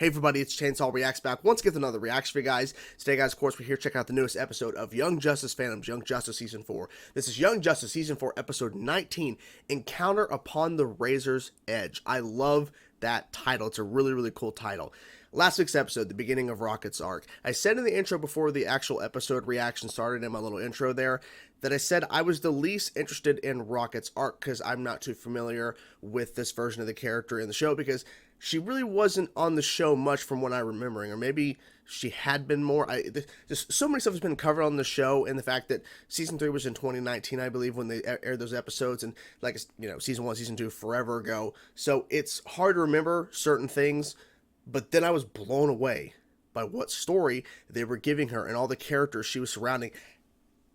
Hey everybody, it's Chainsaw Reacts back once again with another reaction for you guys. Today guys, of course, we're here checking out the newest episode of Young Justice Phantoms, Young Justice Season 4. This is Young Justice Season 4, Episode 19, Encounter Upon the Razor's Edge. I love that title. It's a really cool title. Last week's episode, the beginning of Rocket's arc. I said in the intro before the actual episode reaction started in my little intro there, that I said I was the least interested in Rocket's arc because I'm not too familiar with this version of the character in the show because she really wasn't on the show much from what I'm remembering, or maybe she had been more. Just so many stuff has been covered on the show, and the fact that season 3 was in 2019, I believe, when they aired those episodes, and like, you know, season 1, season 2, forever ago. So it's hard to remember certain things, but then I was blown away by what story they were giving her and all the characters she was surrounding.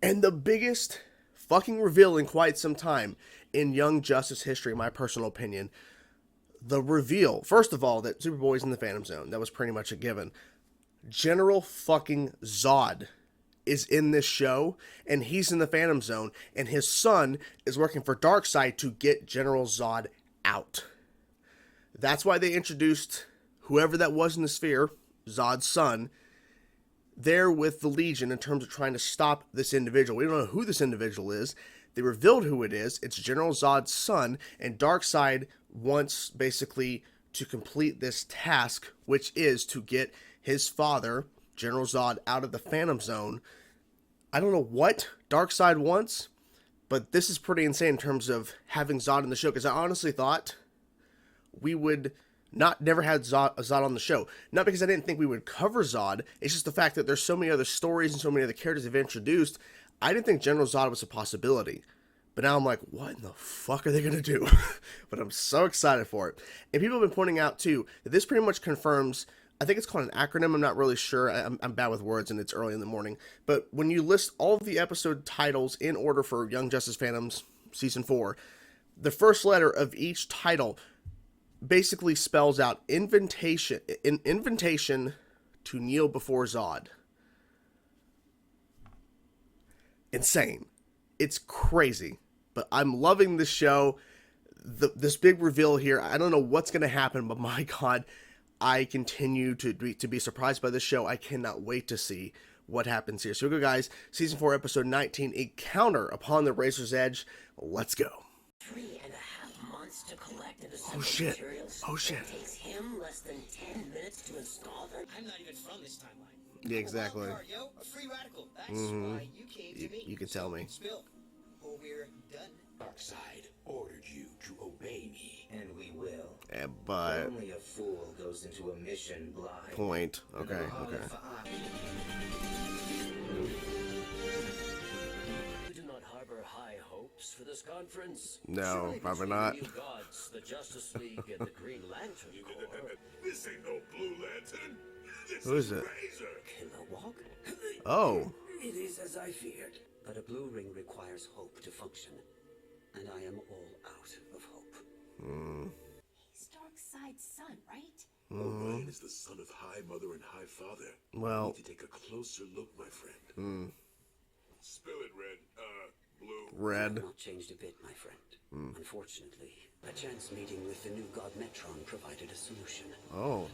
And the biggest fucking reveal in quite some time in Young Justice history, in my personal opinion, the reveal, first of all, that Superboy's in the Phantom Zone. That was pretty much a given. General fucking Zod is in this show, and he's in the Phantom Zone, and his son is working for Darkseid to get General Zod out. That's why they introduced whoever that was in the sphere, Zod's son, there with the Legion in terms of trying to stop this individual. We don't know who this individual is. They revealed who it is. It's General Zod's son, and Darkseid wants basically to complete this task, which is to get his father, General Zod, out of the Phantom Zone. I don't know what Darkseid wants, but this is pretty insane in terms of having Zod in the show, because I honestly thought we would never had Zod on the show. Not because I didn't think we would cover Zod, it's just the fact that there's so many other stories and so many other characters they've introduced. I didn't think General Zod was a possibility. But now I'm like, what in the fuck are they going to do? But I'm so excited for it. And people have been pointing out, too, that this pretty much confirms, I think it's called an acronym, I'm not really sure. I'm bad with words and it's early in the morning. But when you list all of the episode titles in order for Young Justice Phantoms Season 4, the first letter of each title basically spells out invitation to kneel before Zod. Insane. It's crazy, but I'm loving this show. This big reveal here, I don't know what's going to happen, but my God, I continue to be surprised by this show. I cannot wait to see what happens here. So here we go, guys. Season 4, Episode 19, Encounter Upon the Razor's Edge. Let's go. 3.5 months to collect and assemble Oh shit. materials. Oh shit. It takes him less than 10 minutes to install them. I'm not even from this timeline. Yeah, exactly. Wild card, yo. A free radical. That's why you came to me. You can tell me. Spill. Or we're done. Darkseid ordered you to obey me. And we will. Yeah, but Only a fool goes into a mission blind. point. Okay, okay. You do not harbor high hopes for this conference? No, Surely probably between not. You gods, the Justice League, and the Green Lantern Corps. This ain't no Blue Lantern. This Who is it? Razer. Kilowog? Oh. It is as I feared. But a blue ring requires hope to function. And I am all out of hope. He's Darkseid's son, right? Orion is the son of High Mother and High Father. Well. You need to take a closer look, my friend. Spill it, Blue. Red. I've not changed a bit, my friend. Unfortunately, a chance meeting with the new god Metron provided a solution. Oh.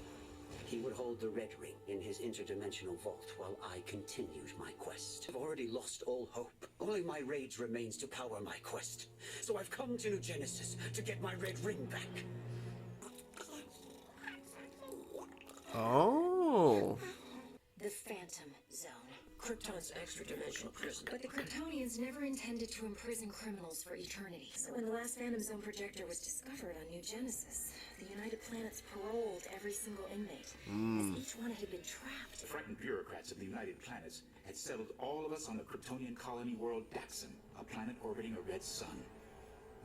He would hold the red ring in his interdimensional vault while I continued my quest. I've already lost all hope. Only my rage remains to power my quest. So I've come to New Genesis to get my red ring back. Oh. The Phantom Zone. Krypton's extra-dimensional prison. But the Kryptonians never intended to imprison criminals for eternity. So when the last Phantom Zone projector was discovered on New Genesis, the United Planets paroled every single inmate, as each one had been trapped. The frightened bureaucrats of the United Planets had settled all of us on the Kryptonian colony world Daxon, a planet orbiting a red sun,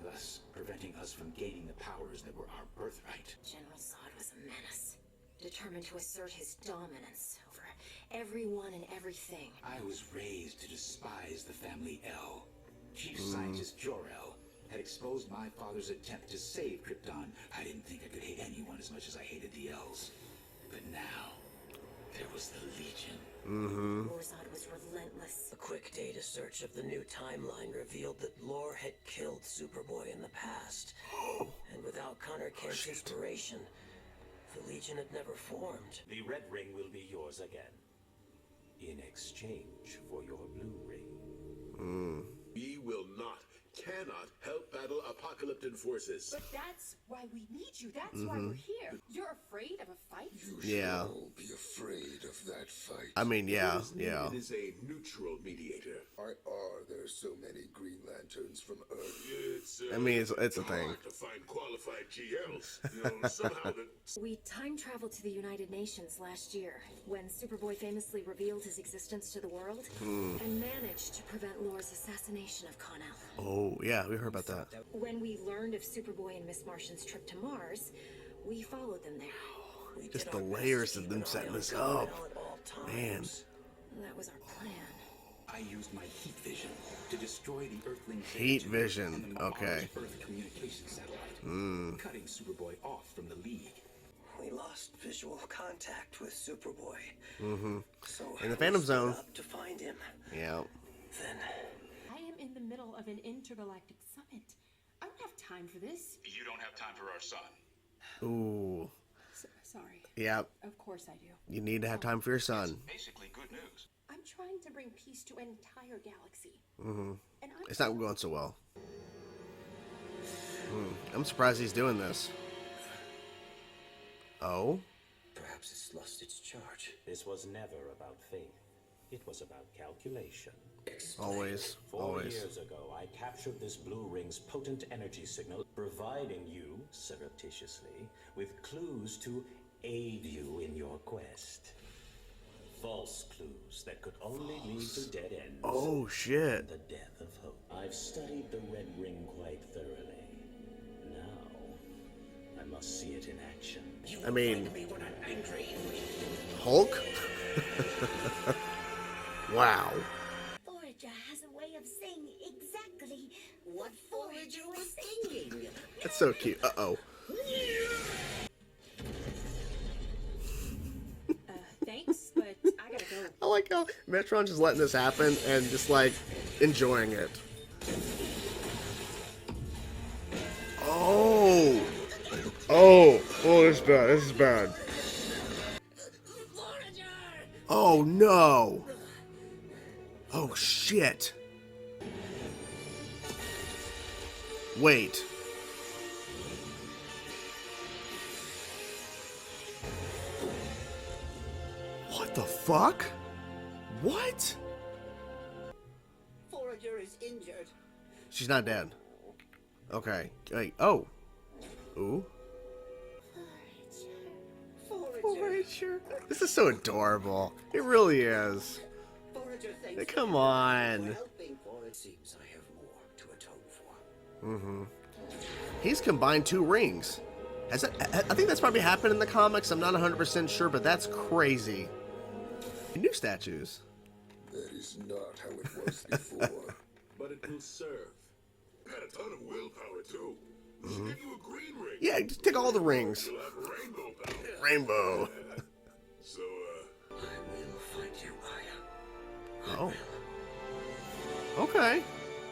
thus preventing us from gaining the powers that were our birthright. General Zod was a menace, determined to assert his dominance over everyone and everything. I was raised to despise the family L. Chief Scientist Jor-El had exposed my father's attempt to save Krypton. I didn't think I could hate anyone as much as I hated the L's. But now, there was the Legion. Zod was relentless. A quick data search of the new timeline revealed that Lore had killed Superboy in the past. And without Connor Kent's inspiration, The Legion had never formed. The red ring will be yours again. In exchange for your blue ring. We will not, cannot help battle apocalyptic forces. But that's why we need you. That's why we're here. You're afraid of a fight? You Yeah. shall be afraid of that fight. I mean, yeah, What is needed yeah. is a neutral mediator. Why are there so many Green Lanterns from Earth? It's, I mean, it's a thing. hard to find qualified GLs. You know, somehow the We time traveled to the United Nations last year when Superboy famously revealed his existence to the world and managed to prevent Laura's assassination of Connell. Oh, yeah, we heard about that. When we learned of Superboy and Miss Martian's trip to Mars, we followed them there. We Just did the our best layers to of keep them an setting eye on this Connell up. at all times. Man. That was our plan. I used my heat vision to destroy the Earthling Heat Sage vision, and the okay. Mars Earth communication satellite, cutting Superboy off from the League. We lost visual contact with Superboy. So In the we Phantom split Zone. up to find him. Yeah. Then I am in the middle of an intergalactic summit. I don't have time for this. You don't have time for our son. Ooh. Sorry. Yeah. Of course I do. You need to have time for your son. Basically good news. I'm trying to bring peace to an entire galaxy. And I'm It's not going so well. I'm surprised he's doing this. Oh? perhaps it's lost its charge. This was never about faith. It was about calculation. Always. 4 Always. years ago, I captured this blue ring's potent energy signal, providing you, surreptitiously, with clues to aid you in your quest. False clues that could only lead to dead ends. Oh, shit. The death of hope. I've studied the Red Ring quite thoroughly. Now, I must see it in action. I mean, Me when I'm angry. Hulk? Wow. Forager has a way of saying exactly what Forager was thinking. That's so cute. Uh-oh. Thanks, but I gotta go. I like how Metron just letting this happen and just, like, enjoying it. Oh! Oh! Oh, this is bad. This is bad. Oh, no! Oh, shit. Wait. What the fuck? What? Forager is injured. She's not dead. Okay. Wait. Oh. Ooh. Forager. This is so adorable. It really is. Forager thanks Come you on. for helping. For it seems I have more to atone for. He's combined 2 rings. Has that, I think that's probably happened in the comics. I'm not 100% sure, but that's crazy. New statues. That is not how it was before. But it will serve. Got a ton of willpower, too. We'll give you a green ring. Yeah, just take all the rings. You'll have rainbow power. Rainbow. So, I will find you, Aya. Oh. Okay.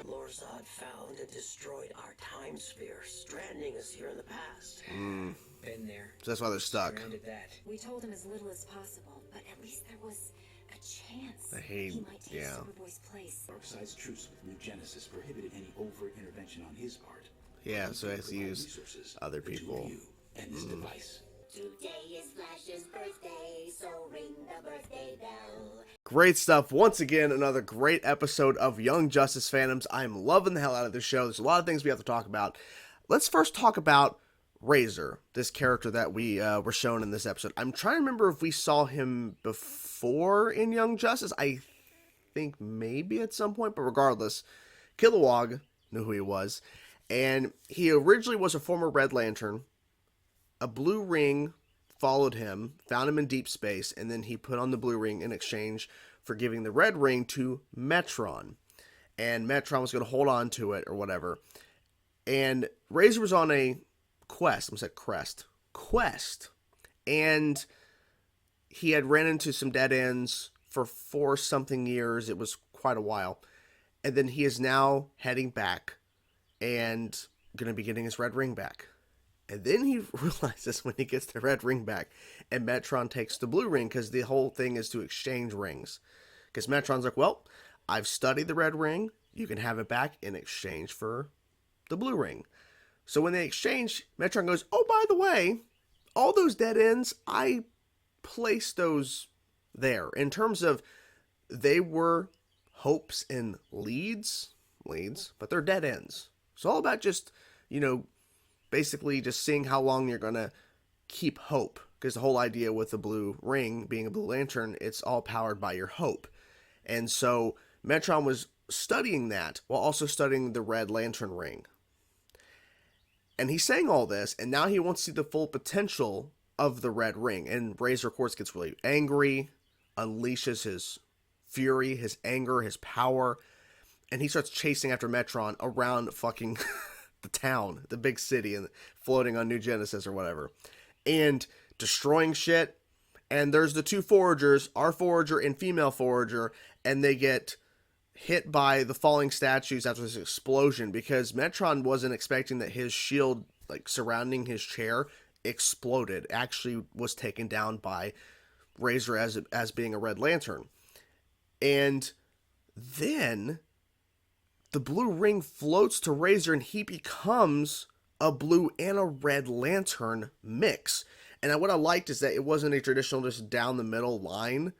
Lorzod found and destroyed our time sphere, stranding us here in the past. Been there. So that's why they're stuck. Stranded that. We told him as little as possible, but at least there was a chance I hate- he might take yeah. Superboy's place. Darkseid's truce with New Genesis prohibited any overt intervention on his part. Yeah, so he has to Provide use resources other for two of people. you and this device. Today is Flash's birthday, so ring the birthday bell. Great stuff. Once again, another great episode of Young Justice Phantoms. I'm loving the hell out of this show. There's a lot of things we have to talk about. Let's first talk about Razer, this character that we were shown in this episode. I'm trying to remember if we saw him before in Young Justice. I think maybe at some point, but regardless, Kilowog knew who he was. And he originally was a former Red Lantern. A blue ring followed him, found him in deep space, and then he put on the blue ring in exchange for giving the red ring to Metron. And Metron was going to hold on to it or whatever. And Razer was on a quest. I almost said quest. And he had ran into some dead ends for 4-something years. It was quite a while. And then he is now heading back and going to be getting his red ring back. And then he realizes when he gets the red ring back, and Metron takes the blue ring, because the whole thing is to exchange rings. Because Metron's like, well, I've studied the red ring. You can have it back in exchange for the blue ring. So when they exchange, Metron goes, oh, by the way, all those dead ends, I placed those there. In terms of, they were hopes and leads, but they're dead ends. It's all about just, basically just seeing how long you're going to keep hope. Because the whole idea with the blue ring being a blue lantern, it's all powered by your hope. And so Metron was studying that while also studying the red lantern ring. And he's saying all this, and now he wants to see the full potential of the red ring. And Razer, of course, gets really angry, unleashes his fury, his anger, his power, and he starts chasing after Metron around fucking the town, the big city, and floating on New Genesis or whatever, and destroying shit. And there's the two foragers, our forager and female forager, and they get hit by the falling statues after this explosion, because Metron wasn't expecting that his shield, like surrounding his chair, exploded. Actually was taken down by Razer as being a red lantern. And then the blue ring floats to Razer, and he becomes a blue and a red lantern mix. And what I liked is that it wasn't a traditional just down the middle line.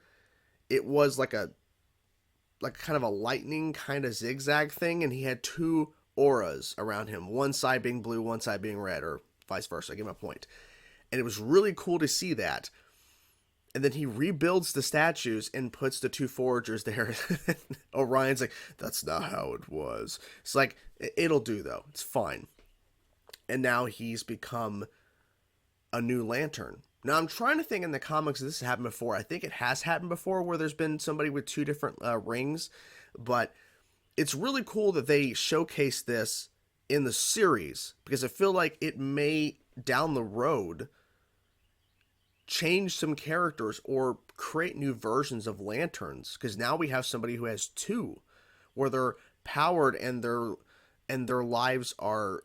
It was like kind of a lightning kind of zigzag thing, and he had two auras around him, one side being blue, one side being red, or vice versa. I get my point. And it was really cool to see that. And then he rebuilds the statues and puts the two foragers there. Orion's like, that's not how it was. It's like, it'll do though. It's fine. And now he's become a new lantern. Now, I'm trying to think in the comics if this has happened before. I think it has happened before where there's been somebody with two different rings. But it's really cool that they showcase this in the series, because I feel like it may, down the road, change some characters or create new versions of lanterns. Because now we have somebody who has two, where they're powered and their lives are,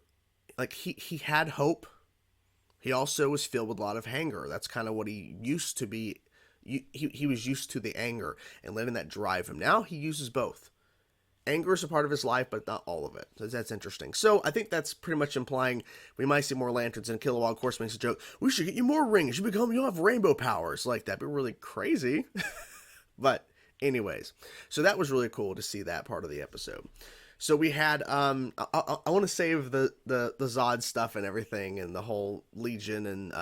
like, he had hope. He also was filled with a lot of anger. That's kind of what he used to be. He was used to the anger and letting that drive him. Now he uses both. Anger is a part of his life, but not all of it. So that's interesting. So I think that's pretty much implying we might see more lanterns. And Kilowog, of course, makes a joke. We should get you more rings. You'll have rainbow powers like that. Be really crazy. But anyways, so that was really cool to see that part of the episode. So we had, I want to save the Zod stuff and everything, and the whole Legion and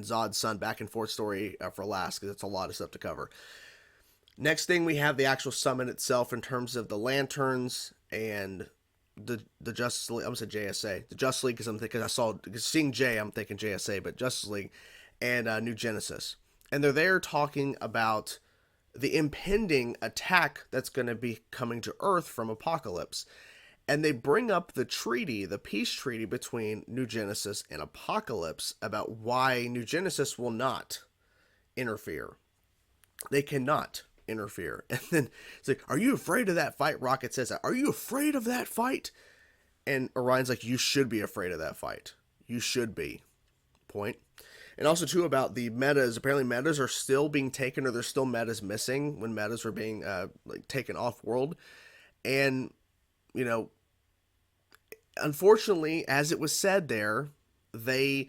Zod's son back and forth story for last, because it's a lot of stuff to cover. Next thing, we have the actual summit itself in terms of the lanterns and the Justice League. I'm going to say JSA. The Justice League, because seeing J, I'm thinking JSA, but Justice League and New Genesis. And they're there talking about the impending attack that's going to be coming to Earth from Apocalypse. And they bring up the treaty, the peace treaty between New Genesis and Apocalypse, about why New Genesis will not interfere. They cannot interfere. And then it's like, are you afraid of that fight? Rocket says that. Are you afraid of that fight? And Orion's like, you should be afraid of that fight. You should be. Point. And also, too, about the metas. Apparently, metas are still being taken, or there's still metas missing when metas are being taken off-world. And, unfortunately, as it was said there, the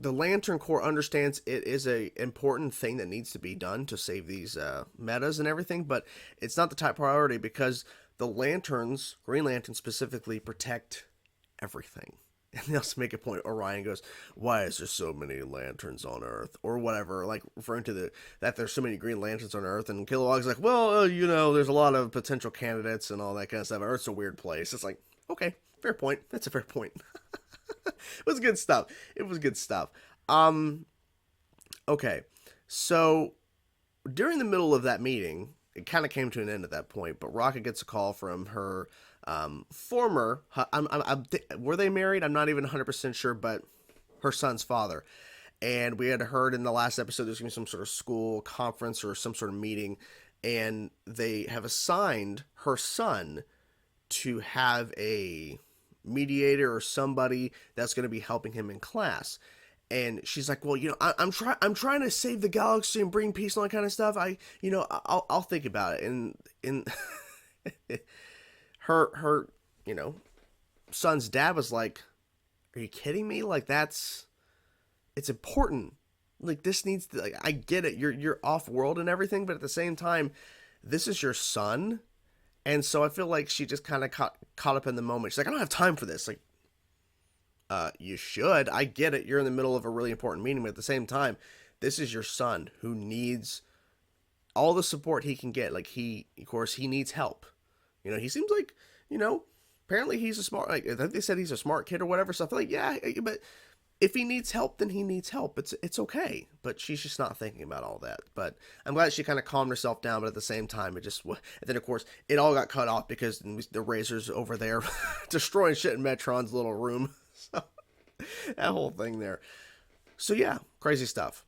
Lantern Corps understands it is a important thing that needs to be done to save these metas and everything, but it's not the top priority, because the Lanterns, Green Lanterns specifically, protect everything. And they also make a point. Orion goes, why is there so many lanterns on Earth? Or whatever, like referring to that there's so many Green Lanterns on Earth. And Kilowog's like, well, there's a lot of potential candidates and all that kind of stuff. Earth's a weird place. It's like, okay, fair point. That's a fair point. It was good stuff. Okay, so during the middle of that meeting, it kind of came to an end at that point, but Rocket gets a call from her former, were they married? I'm not even 100% sure, but her son's father. And we had heard in the last episode there's going to be some sort of school conference or some sort of meeting, and they have assigned her son to have a mediator or somebody that's going to be helping him in class. And she's like, well, I'm trying to save the galaxy and bring peace and all that kind of stuff. I'll think about it. And her son's dad was like, are you kidding me? Like, it's important. Like, this needs to, like, I get it. You're off world and everything, but at the same time, this is your son. And so I feel like she just kind of caught up in the moment. She's like, I don't have time for this. Like, you should. I get it. You're in the middle of a really important meeting, but at the same time, this is your son who needs all the support he can get. Like, of course, he needs help. He seems like, apparently he's a smart, like, I think they said he's a smart kid or whatever. So I feel like, yeah, but if he needs help, then he needs help. It's okay. But she's just not thinking about all that. But I'm glad she kind of calmed herself down. But at the same time, and then of course it all got cut off because the Razer's over there destroying shit in Metron's little room. So that whole thing there. So yeah, crazy stuff.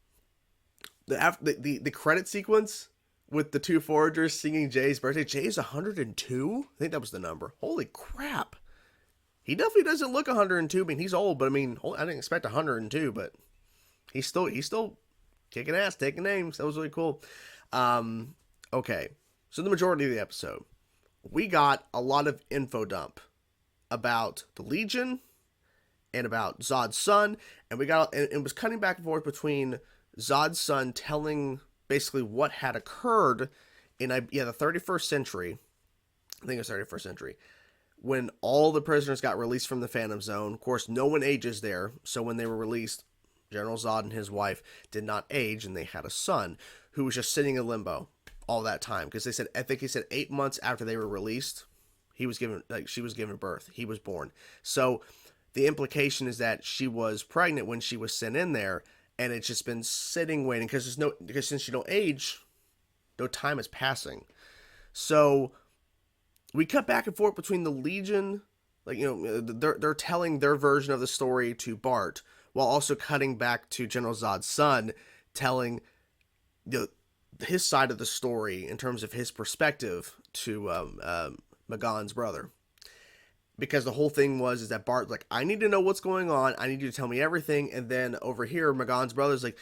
The credit sequence with the two foragers singing Jay's birthday. Jay's 102? I think that was the number. Holy crap. He definitely doesn't look 102. I mean, he's old, but I mean, I didn't expect 102, but he's still kicking ass, taking names. That was really cool. Okay. So the majority of the episode, we got a lot of info dump about the Legion and about Zod's son, and it was cutting back and forth between Zod's son telling basically what had occurred in the 31st century. I think it was 31st century, when all the prisoners got released from the Phantom Zone. Of course, no one ages there, so when they were released, General Zod and his wife did not age, and they had a son who was just sitting in limbo all that time, because I think he said 8 months after they were released, she was given birth. He was born. So the implication is that she was pregnant when she was sent in there, and it's just been sitting waiting because since you don't age, no time is passing. So we cut back and forth between the Legion, like, they're telling their version of the story to Bart, while also cutting back to General Zod's son, telling his side of the story in terms of his perspective to Magon's brother. Because the whole thing is that Bart's like, I need to know what's going on. I need you to tell me everything. And then over here, Magon's brother's like,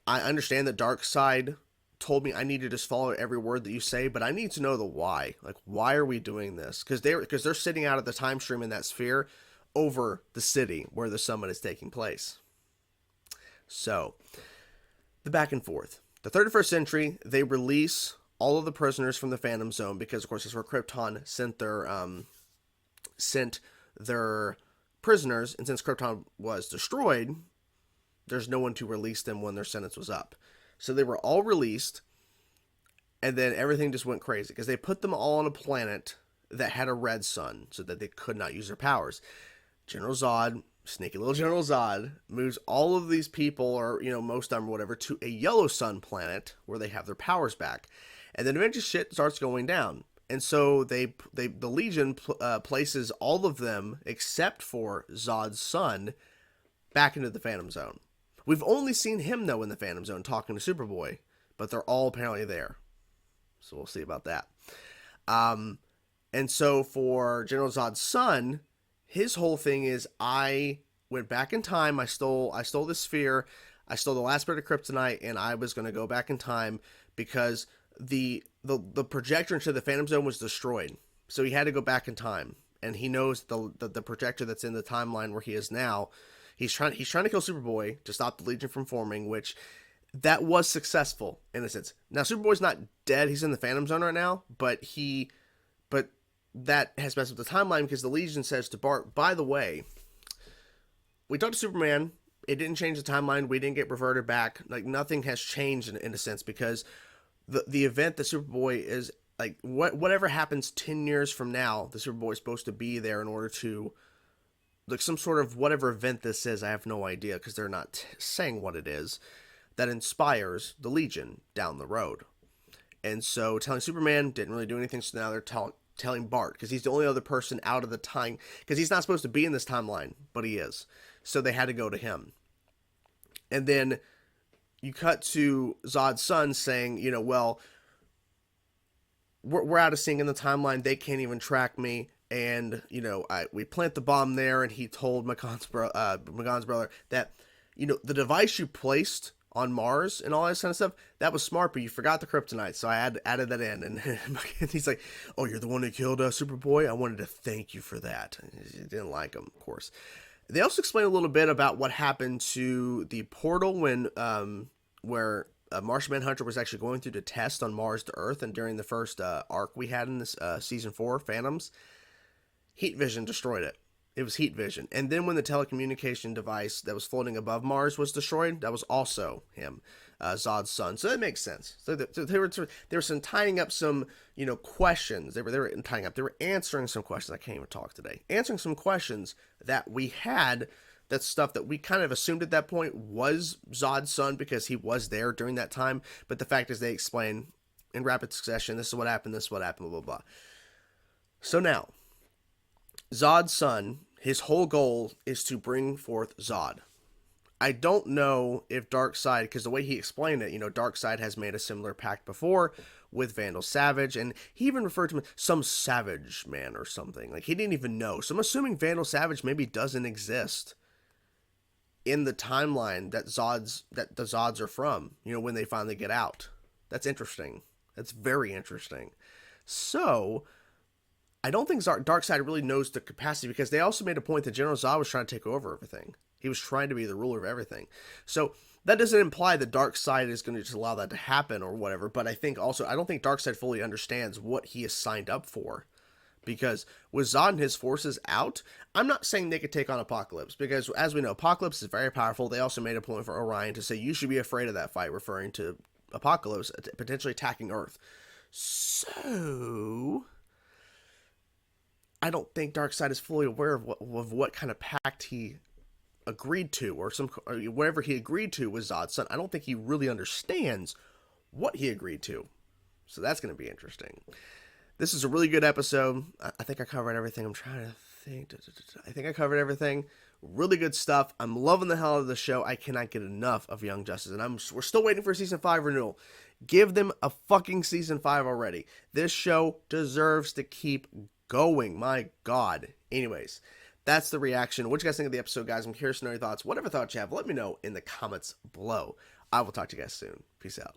I understand that Darkseid told me I need to just follow every word that you say, but I need to know the why. Like, why are we doing this? Because they're sitting out of the time stream in that sphere over the city where the summit is taking place. So, the back and forth. The 31st century, they release all of the prisoners from the Phantom Zone because, of course, that's where Krypton sent their prisoners, and since Krypton was destroyed, there's no one to release them when their sentence was up. So they were all released, and then everything just went crazy because they put them all on a planet that had a red sun so that they could not use their powers. General Zod, sneaky little General Zod, moves all of these people, or most of them or whatever, to a yellow sun planet where they have their powers back. And then eventually shit starts going down. And so the Legion places all of them, except for Zod's son, back into the Phantom Zone. We've only seen him, though, in the Phantom Zone talking to Superboy, but they're all apparently there. So we'll see about that. And so for General Zod's son, his whole thing is, I went back in time, I stole the sphere, I stole the last bit of kryptonite, and I was going to go back in time because the projector into the Phantom Zone was destroyed. So he had to go back in time. And he knows the projector that's in the timeline where he is now, he's trying to kill Superboy to stop the Legion from forming, which that was successful in a sense. Now Superboy's not dead, he's in the Phantom Zone right now, but that has messed up the timeline because the Legion says to Bart, by the way, we talked to Superman, it didn't change the timeline, we didn't get reverted back, like nothing has changed in a sense, because the event that Superboy is, like, whatever happens 10 years from now, the Superboy is supposed to be there in order to, like, some sort of whatever event this is, I have no idea, because they're not saying what it is, that inspires the Legion down the road. And so telling Superman didn't really do anything, so now they're telling Bart, because he's the only other person out of the time, because he's not supposed to be in this timeline, but he is. So they had to go to him. And then you cut to Zod's son saying, well, we're out of sync in the timeline. They can't even track me. and we plant the bomb there, and he told Magon's brother that the device you placed on Mars and all that kind of stuff, that was smart, but you forgot the kryptonite, so I added that in. And he's like, "Oh, you're the one who killed Superboy? I wanted to thank you for that." He didn't like him, of course. They also explain a little bit about what happened to the portal when where Martian Manhunter was actually going through the test on Mars to Earth, and during the first arc we had in this season 4, Phantoms, heat vision destroyed it. It was heat vision. And then when the telecommunication device that was floating above Mars was destroyed, that was also him, Zod's son. So that makes sense. So they were some tying up some, questions. They were answering some questions. I can't even talk today. Answering some questions that we had. That's stuff that we kind of assumed at that point was Zod's son because he was there during that time. But the fact is, they explain in rapid succession, this is what happened, blah, blah, blah. So now, Zod's son, his whole goal is to bring forth Zod. I don't know if Darkseid, because the way he explained it, Darkseid has made a similar pact before with Vandal Savage, and he even referred to him some Savage Man or something. Like, he didn't even know. So I'm assuming Vandal Savage maybe doesn't exist in the timeline that the Zods are from, when they finally get out. That's interesting. That's very interesting. So I don't think Darkseid really knows the capacity, because they also made a point that General Zod was trying to take over everything. He was trying to be the ruler of everything. So that doesn't imply that Darkseid is going to just allow that to happen or whatever, but I don't think Darkseid fully understands what he is signed up for. Because with Zod and his forces out, I'm not saying they could take on Apocalypse, because as we know, Apocalypse is very powerful. They also made a point for Orion to say, you should be afraid of that fight, referring to Apocalypse potentially attacking Earth. So I don't think Darkseid is fully aware of what kind of pact he agreed to, or whatever he agreed to with Zod's son. I don't think he really understands what he agreed to. So that's going to be interesting. This is a really good episode. I think I covered everything. I'm trying to think. I think I covered everything. Really good stuff. I'm loving the hell out of the show. I cannot get enough of Young Justice. And we're still waiting for Season 5 renewal. Give them a fucking Season 5 already. This show deserves to keep going. My God. Anyways, that's the reaction. What you guys think of the episode, guys? I'm curious to know your thoughts. Whatever thoughts you have, let me know in the comments below. I will talk to you guys soon. Peace out.